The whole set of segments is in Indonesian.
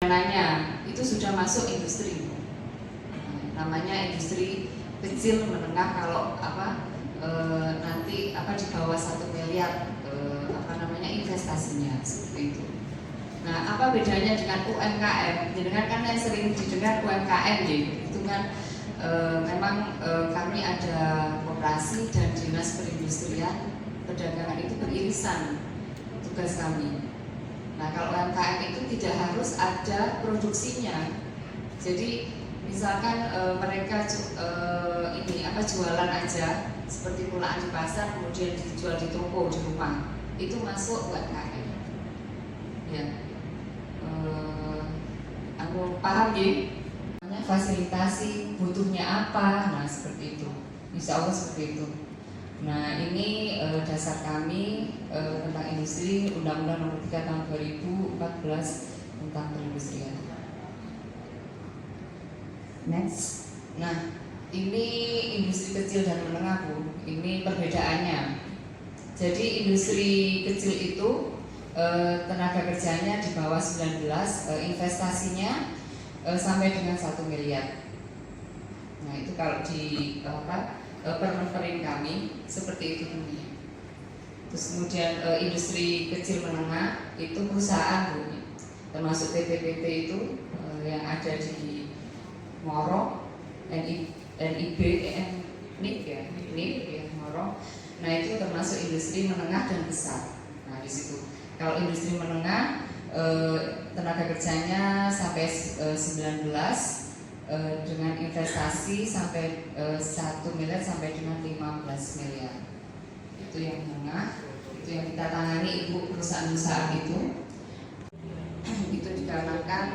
dananya itu sudah masuk industri, namanya industri kecil menengah. Kalau nanti di bawah 1 miliar investasinya seperti itu. Nah, apa bedanya dengan UMKM? Dengan kan yang sering didengar UMKM ya, itu kan memang kami ada koperasi dan dinas perindustrian perdagangan itu beririsan tugas kami. Nah, kalau UMKM itu tidak harus ada produksinya. Jadi misalkan mereka jualan aja seperti pulaan di pasar kemudian dijual di toko di rumah, itu masuk UMKM. Ya, aku paham ya. Fasilitasi butuhnya apa? Nah seperti itu. Insya Allah seperti itu. Nah ini dasar kami tentang industri Undang-Undang Nomor 3 Tahun 2014 tentang perindustrian. Next. Nah ini industri kecil dan menengah Bu. Ini perbedaannya. Jadi industri kecil itu tenaga kerjanya di bawah 19, investasinya sampai dengan 1 miliar. Nah itu kalau di permenperin kami seperti itu punya. Terus kemudian industri kecil menengah itu perusahaan Bu, termasuk PT-PT itu yang ada di Moro, NIB, NIB ya Moro. Nah itu termasuk industri menengah dan besar. Nah di situ kalau industri menengah tenaga kerjanya sampai 19 dengan investasi sampai 1 miliar sampai dengan 15 miliar. Itu yang menengah, itu yang kita tangani ibu perusahaan-perusahaan itu dikarenakan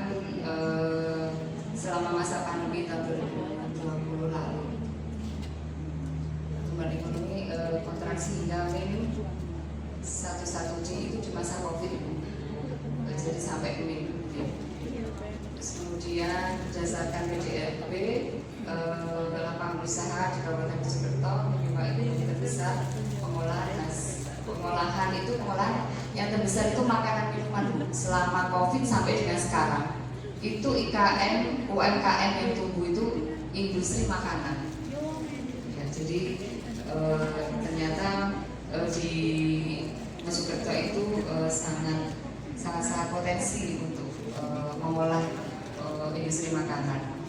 selama masa pandemi tahun 2020 lalu pertumbuhan ekonomi kontraksi hingga min 1,1 itu di masa Covid, jadi sampai min. Kemudian berdasarkan PDRB lapangan usaha di Kabupaten Mojokerto menyumbang ekonomi terbesar pengolahan yang terbesar itu makanan minuman selama Covid sampai dengan sekarang. Itu IKM, UMKM yang tumbuh itu industri makanan. Ya, jadi ternyata di Mojokerto itu sangat potensi untuk mengolah industri makanan.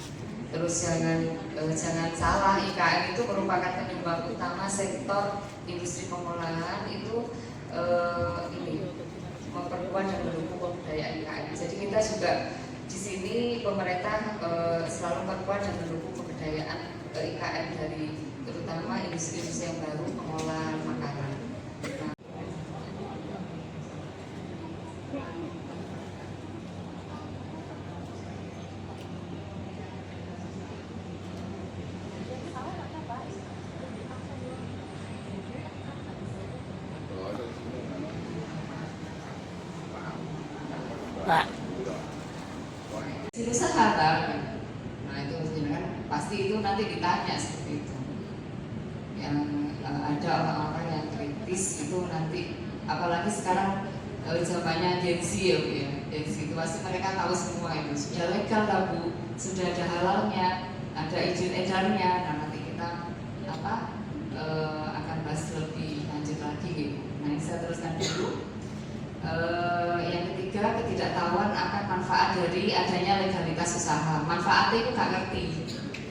Terus jangan salah, IKM itu merupakan penyumbang utama sektor industri pengolahan itu memperkuat dan mendukung pemberdayaan IKM. Jadi kita juga di sini pemerintah selalu memperkuat dan mendukung pemberdayaan IKM dari terutama industri-industri yang baru pengolahan makanan. Usaha nah itu kan pasti itu nanti ditanya seperti itu. Yang ada orang-orang yang kritis itu nanti, apalagi sekarang zamannya Gen Z ya Bu ya. Gen Z itu pasti mereka tahu semua itu sudah legal lah Bu, sudah ada halalnya, ada izin edarnya. Nah nanti kita akan bahas lebih lanjut lagi gitu. Nah ini saya teruskan dulu. Yang ketiga, ketidaktahuan akan manfaat dari adanya legalitas usaha. Manfaatnya itu gak ngerti.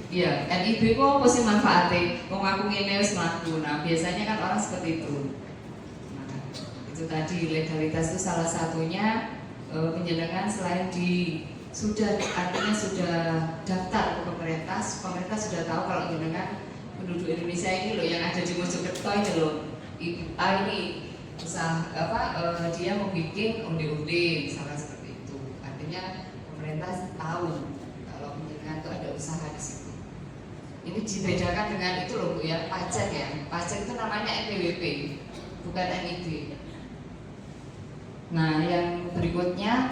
Ya, NIB kok apa sih manfaatnya? Kok aku ngene wis mlaku. Nah, biasanya kan orang seperti itu. Nah, itu tadi legalitas itu salah satunya penjenengan selain artinya sudah daftar ke pemerintah sudah tahu kalau penjenengan penduduk Indonesia ini loh yang ada di Mojokerto ini loh. Ini dia membuat onde-onde misalnya seperti itu. Artinya pemerintah tahu kalau penjenengan itu ada usaha di situ. Ini dibedakan dengan itu loh Bu ya, pajak ya. Pajak itu namanya NPWP, bukan NIB. Nah yang berikutnya